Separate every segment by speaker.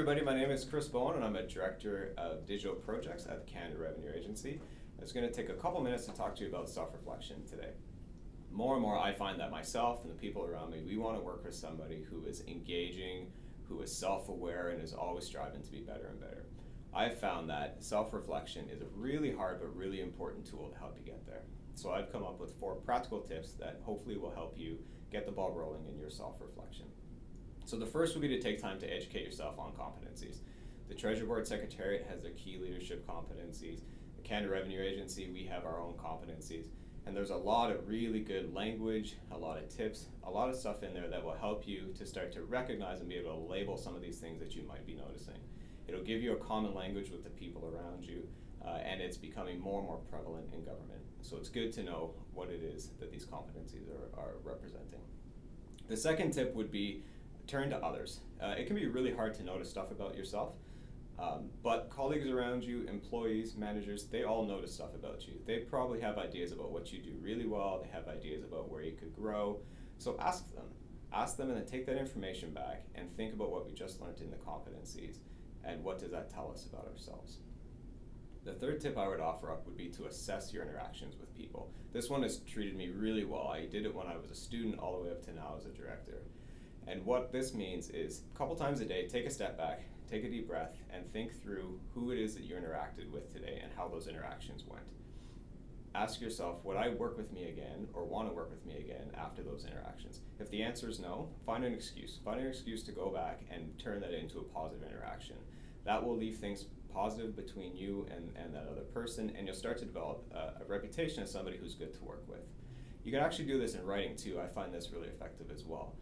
Speaker 1: everybody, my name is Chris Bowen and I'm a Director of Digital Projects at the Canada Revenue Agency. I was going to take a couple minutes to talk to you about self-reflection today. More and more I find that myself and the people around me, we want to work with somebody who is engaging, who is self-aware and is always striving to be better and better. I've found that self-reflection is a really hard but really important tool to help you get there. So I've come up with 4 practical tips that hopefully will help you get the ball rolling in your self-reflection. So the first would be to take time to educate yourself on competencies. The Treasury Board Secretariat has their key leadership competencies. The Canada Revenue Agency, we have our own competencies. And there's a lot of really good language, a lot of tips, a lot of stuff in there that will help you to start to recognize and be able to label some of these things that you might be noticing. It'll give you a common language with the people around you, and it's becoming more and more prevalent in government. So it's good to know what it is that these competencies are representing. The second tip would be turn to others. It can be really hard to notice stuff about yourself, but colleagues around you, employees, managers, they all notice stuff about you. They probably have ideas about what you do really well, they have ideas about where you could grow, so ask them. Ask them and then take that information back and think about what we just learned in the competencies and what does that tell us about ourselves. The third tip I would offer up would be to assess your interactions with people. This one has treated me really well. I did it when I was a student all the way up to now as a director. And what this means is a couple times a day, take a step back, take a deep breath, and think through who it is that you interacted with today and how those interactions went. Ask yourself, would I work with me again or want to work with me again after those interactions? If the answer is no, find an excuse. Find an excuse to go back and turn that into a positive interaction. That will leave things positive between you and that other person, and you'll start to develop a reputation as somebody who's good to work with. You can actually do this in writing too. I find this really effective as well,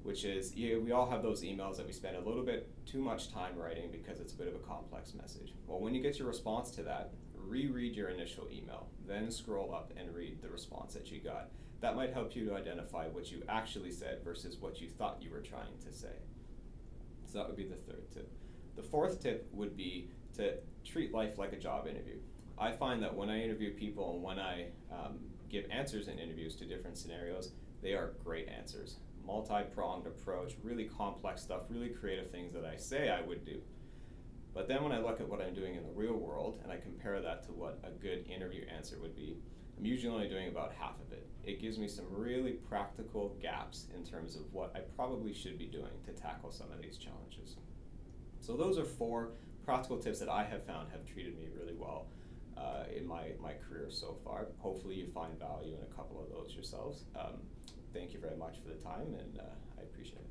Speaker 1: which is, we all have those emails that we spend a little bit too much time writing because it's a bit of a complex message. Well, when you get your response to that, reread your initial email, then scroll up and read the response that you got. That might help you to identify what you actually said versus what you thought you were trying to say. So that would be the third tip. The fourth tip would be to treat life like a job interview. I find that when I interview people and when I give answers in interviews to different scenarios, they are great answers. Multi-pronged approach, really complex stuff, really creative things that I say I would do. But then when I look at what I'm doing in the real world and I compare that to what a good interview answer would be, I'm usually only doing about half of it. It gives me some really practical gaps in terms of what I probably should be doing to tackle some of these challenges. So those are 4 practical tips that I have found have treated me really well in my career so far. Hopefully you find value in a couple of those yourselves. Thank you very much for the time, and I appreciate it.